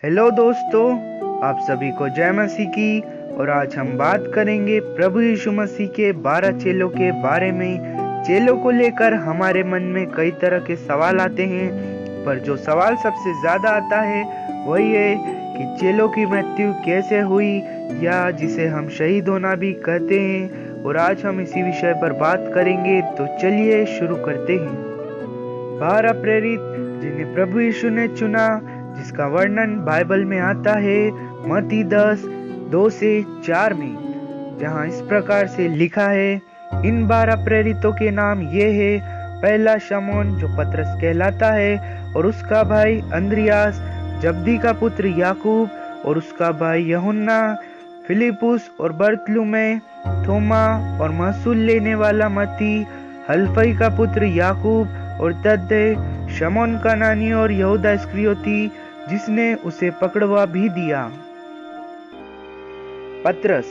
Hello दोस्तों, आप सभी को जय मसीह की। और आज हम बात करेंगे प्रभु यीशु मसीह के 12 चेलों के बारे में। चेलों को लेकर हमारे मन में कई तरह के सवाल आते हैं, पर जो सवाल सबसे ज्यादा आता है वही है कि चेलों की मृत्यु कैसे हुई, या जिसे हम शहीद होना भी कहते हैं। और आज हम इसी विषय पर बात करेंगे, तो चलिए शुरू करते हैं। 12 प्रेरित जिन्हें प्रभु यीशु ने चुना, जिसका वर्णन बाइबल में आता है मत्ती 10:2-4 में, जहां इस प्रकार से लिखा है। इन 12 प्रेरितों के नाम ये है। पहला शमौन, जो पतरस कहलाता है, और उसका भाई अंद्रियास, जब्दी का पुत्र याकूब और उसका भाई यूहन्ना, फिलिपुस और बरतुलमै, थोमा और महसूल लेने वाला मत्ती, हलफई का पुत्र याकूब और तद्दै, शमौन कनानी और यहूदा इस्करियोती, जिसने उसे पकड़वा भी दिया। पतरस,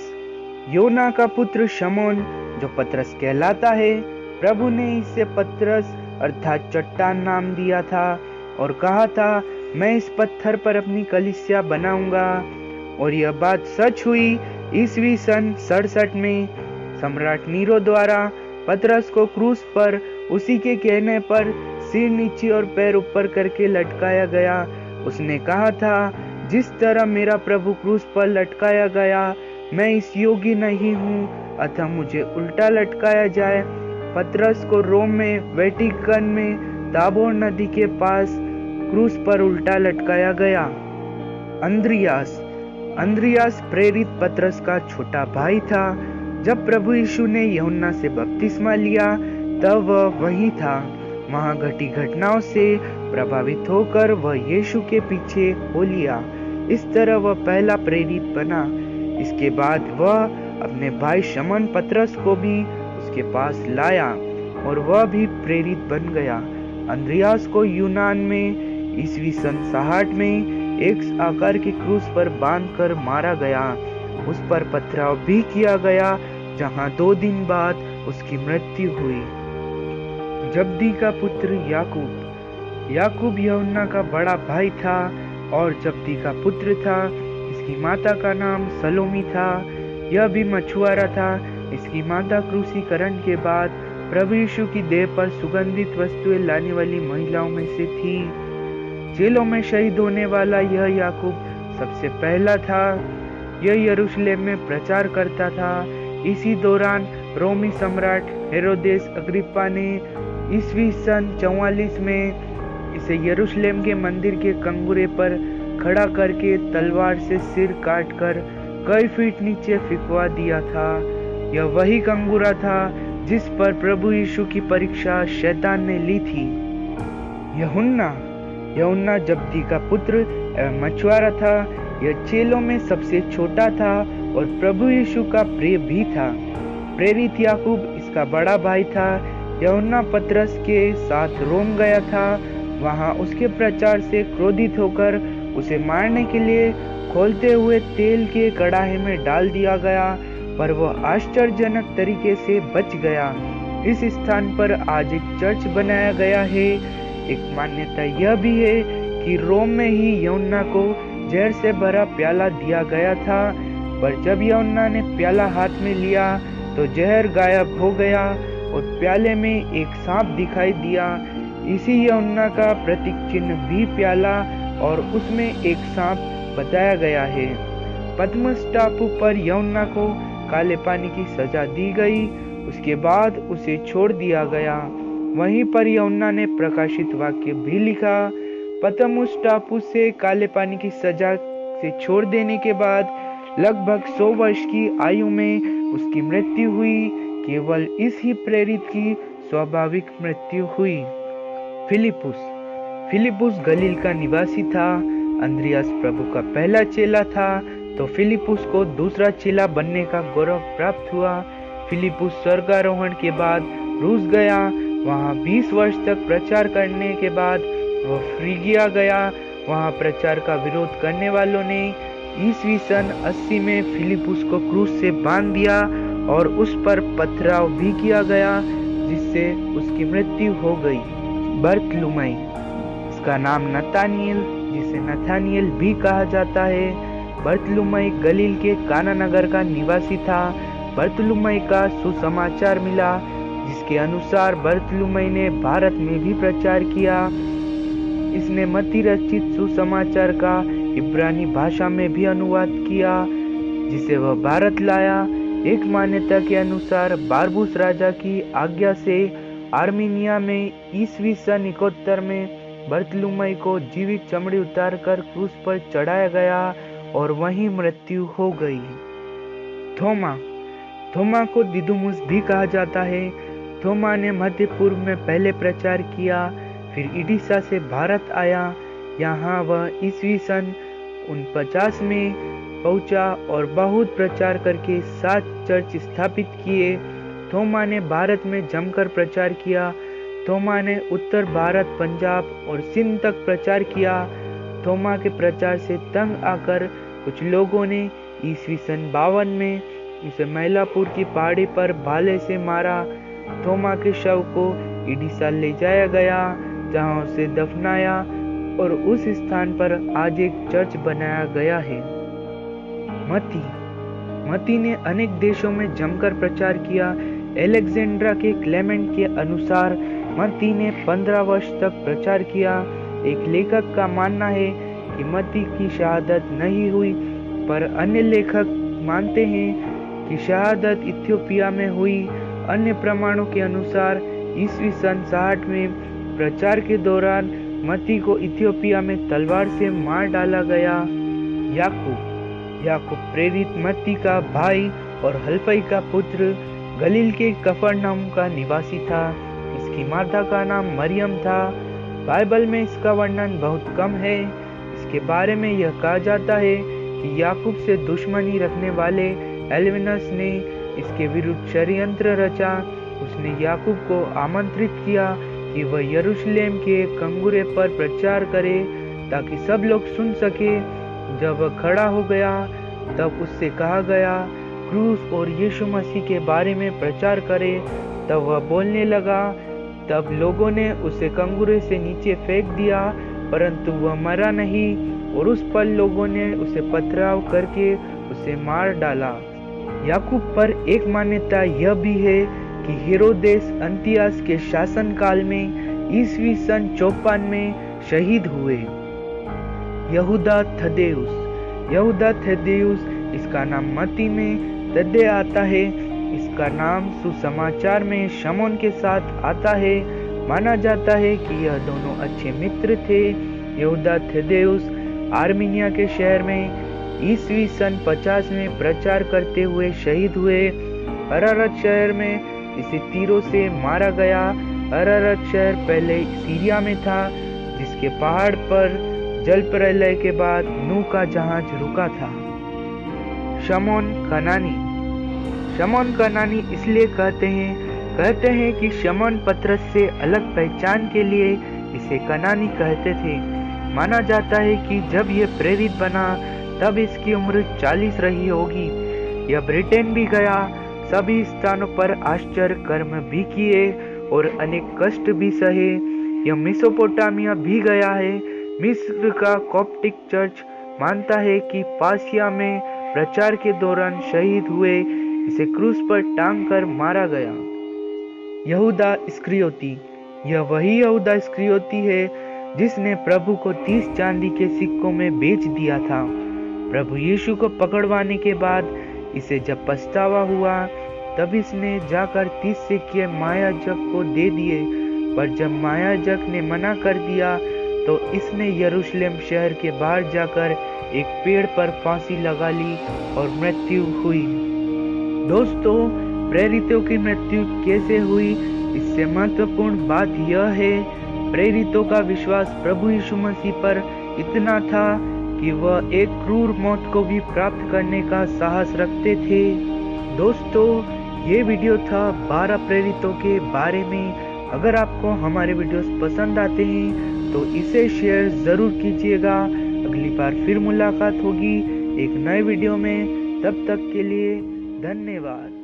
योना का पुत्र शमौन, जो पतरस कहलाता है। प्रभु ने इसे पतरस अर्थात चट्टान नाम दिया था और कहा था, मैं इस पत्थर पर अपनी कलीसिया बनाऊंगा। और यह बात सच हुई। ईस्वी सन 67 में सम्राट नीरो द्वारा पतरस को क्रूस पर उसी के कहने पर सिर नीचे और पैर ऊपर करके लटकाया गया। उसने कहा था, जिस तरह मेरा प्रभु क्रूस पर लटकाया गया, मैं इस योग्य नहीं हूँ, अतः मुझे उल्टा लटकाया जाए। पतरस को रोम में वेटिकन में ताबोर नदी के पास क्रूस पर उल्टा लटकाया गया। अंद्रियास प्रेरित पतरस का छोटा भाई था। जब प्रभु यीशु ने यूहन्ना से बपतिस्मा लिया, तब वह वही था। वहां घटी घटनाओं से प्रभावित होकर वह यीशु के पीछे हो लिया। इस तरह वह पहला प्रेरित बना। इसके बाद वह अपने भाई शमौन पतरस को भी उसके पास लाया और वह भी प्रेरित बन गया। अंद्रियास को यूनान में ईस्वी सन 60 में एक आकार की क्रूस पर बांधकर मारा गया। उस पर पथराव भी किया गया, जहां 2 दिन बाद उसकी मृत्यु हुई। जब्दी का पुत्र याकूब यूहन्ना का बड़ा भाई था और जब्दी का पुत्र था। इसकी माता का नाम सलोमी था। यह भी मछुआरा था। इसकी माता क्रूसीकरण के बाद प्रभु यीशु की देह पर सुगंधित वस्तुएं लाने वाली महिलाओं में से थी। जेलों में शहीद होने वाला यह याकूब सबसे पहला था। यह यरूशलेम में प्रचार करता था। इसी दौरान रोमी सम्राट हेरोदेस अग्रिप्पा ने ईस्वी सन 44 में इसे यरूशलेम के मंदिर के कंगूरे पर खड़ा करके तलवार से सिर काटकर कई फीट नीचे फिकवा दिया था। यह वही कंगूरा था जिस पर प्रभु यीशु की परीक्षा शैतान ने ली थी। यूहन्ना जब्दी का पुत्र एवं मछुआरा था। यह चेलों में सबसे छोटा था और प्रभु यीशु का प्रिय भी था। प्रेरित याकूब इसका बड़ा भाई था। यूहन्ना पतरस के साथ रोम गया था। वहां उसके प्रचार से क्रोधित होकर उसे मारने के लिए खोलते हुए तेल के कड़ाहे में डाल दिया गया, पर वह आश्चर्यजनक तरीके से बच गया। इस स्थान पर आज एक चर्च बनाया गया है। एक मान्यता यह भी है कि रोम में ही यूहन्ना को जहर से भरा प्याला दिया गया था, पर जब यूहन्ना ने प्याला हाथ में लिया तो जहर गायब हो गया और प्याले में एक सांप दिखाई दिया। इसी यूहन्ना का प्रतीक चिन्ह भी प्याला और उसमें एक सांप बताया गया है। पतमस टापू पर यूहन्ना को काले पानी की सजा दी गई। उसके बाद उसे छोड़ दिया गया। वहीं पर यूहन्ना ने प्रकाशित वाक्य भी लिखा। पतमुस टापू से काले पानी की सजा से छोड़ देने के बाद लगभग 100 वर्ष की आयु में उसकी मृत्यु हुई। केवल इस ही प्रेरित की स्वाभाविक मृत्यु हुई। फिलिपुस गलील का निवासी था। अंद्रियास प्रभु का पहला चेला था, तो फिलिपुस को दूसरा चेला बनने का गौरव प्राप्त हुआ। फिलिपुस स्वर्गारोहण के बाद रूस गया। वहां 20 वर्ष तक प्रचार करने के बाद वह फ्रीगिया गया। वहां प्रचार का विरोध करने वालों ने ईस्वी सन 80 में फिलिपुस को क्रूस से बांध दिया और उस पर पथराव भी किया गया, जिससे उसकी मृत्यु हो गई। बरतुलमै, इसका नाम नतानिएल, जिसे नथानिएल भी कहा जाता है। बरतुलमई गलील के काना नगर का निवासी था। बरतुलमई का सुसमाचार मिला, जिसके अनुसार बरतुलमई ने भारत में भी प्रचार किया। इसने मत्ती रचित सुसमाचार का इब्रानी भाषा में भी अनुवाद किया, जिसे वह भारत लाया। एक मान्यता के अनुसार बारबूस राजा की आज्ञा से आर्मीनिया में ईस्वी सन 71 में बरतुलमई को जीवित चमड़ी उतारकर क्रूस पर चढ़ाया गया और वहीं मृत्यु हो गई। थोमा को दिदुमुस भी कहा जाता है। थोमा ने मध्य पूर्व में पहले प्रचार किया, फिर इडिसा से भारत आया। यहाँ वह ईस्वी सन 49 में पहुंचा और बहुत प्रचार करके 7 चर्च स्थापित किए। थोमा ने भारत में जमकर प्रचार किया। थोमा ने उत्तर भारत, पंजाब और सिंध तक प्रचार किया। थोमा के प्रचार से तंग आकर कुछ लोगों ने ईस्वी सन 52 में उसे मैलापुर की पहाड़ी पर भाले से मारा। थोमा के शव को इडिसा ले जाया गया, जहां उसे दफनाया और उस स्थान पर आज एक चर्च बनाया गया है। मत्ती ने अनेक देशों में जमकर प्रचार किया। एलेक्जेंड्रा के क्लेमेंट के अनुसार मत्ती ने 15 वर्ष तक प्रचार किया। एक लेखक का मानना है कि मत्ती की शहादत नहीं हुई, पर अन्य लेखक मानते हैं कि शहादत इथियोपिया में हुई। अन्य प्रमाणों के अनुसार ईस्वी सन 60 में प्रचार के दौरान मत्ती को इथियोपिया में तलवार से मार डाला गया। याकूब प्रेरित मत्ती का भाई और हल्फई का पुत्र गलील के कफरनहूम का निवासी था। इसकी माता का नाम मरियम था। बाइबल में इसका वर्णन बहुत कम है। इसके बारे में यह कहा जाता है कि याकूब से दुश्मनी रखने वाले एल्विनस ने इसके विरुद्ध षड्यंत्र रचा। उसने याकूब को आमंत्रित किया कि वह यरूशलेम के कंगुरे पर प्रचार करे ताकि सब लोग सुन सके। जब वह खड़ा हो गया तब उससे कहा गया क्रूस और यीशु मसीह के बारे में प्रचार करे। तब वह बोलने लगा। तब लोगों ने उसे कंगुरे से नीचे फेंक दिया, परंतु वह मरा नहीं और उस पर लोगों ने उसे पथराव करके उसे मार डाला। याकूब पर एक मान्यता यह भी है कि हेरोदेस अंतियास के शासनकाल में ईस्वी सन 54 में शहीद हुए। यहूदा थद्देयुस इसका नाम मत्ती में तद्दे आता है। इसका नाम सुसमाचार में शमौन के साथ आता है। माना जाता है कि यह दोनों अच्छे मित्र थे। यहूदा थद्देयुस आर्मीनिया के शहर में ईस्वी सन 50 में प्रचार करते हुए शहीद हुए। अरारत शहर में इसे तीरों से मारा गया। अरारत शहर पहले सीरिया में था, जिसके पहाड़ पर जल प्रलय के बाद नूह का जहाज रुका था। शमौन कनानी इसलिए कहते हैं कि शमौन पतरस से अलग पहचान के लिए इसे कनानी कहते थे। माना जाता है कि जब यह प्रेरित बना तब इसकी उम्र 40 रही होगी। यह ब्रिटेन भी गया, सभी स्थानों पर आश्चर्य कर्म भी किए और अनेक कष्ट भी सहे। यह मेसोपोटामिया भी गया है। मिस्र का कॉप्टिक चर्च मानता है कि पासिया में प्रचार के दौरान शहीद हुए। इसे क्रूस पर टांग कर मारा गया। यहूदा इस्करियोती, यह वही यहूदा इस्करियोती है जिसने प्रभु को 30 चांदी के सिक्कों में बेच दिया था। प्रभु यीशु को पकड़वाने के बाद इसे जब पछतावा हुआ तब इसने जाकर 30 सिक्के महायाजक को दे दिए, पर जब महायाजक ने मना कर दिया तो इसने यरूशलेम शहर के बाहर जाकर एक पेड़ पर फांसी लगा ली और मृत्यु हुई। दोस्तों, प्रेरितों की मृत्यु कैसे हुई, इससे महत्वपूर्ण बात यह है, प्रेरितों का विश्वास प्रभु यीशु मसीह पर इतना था कि वह एक क्रूर मौत को भी प्राप्त करने का साहस रखते थे। दोस्तों, ये वीडियो था 12 प्रेरितों के बारे में। अगर आपको हमारे वीडियोस पसंद आते हैं तो इसे शेयर जरूर कीजिएगा। अगली बार फिर मुलाकात होगी एक नए वीडियो में। तब तक के लिए धन्यवाद।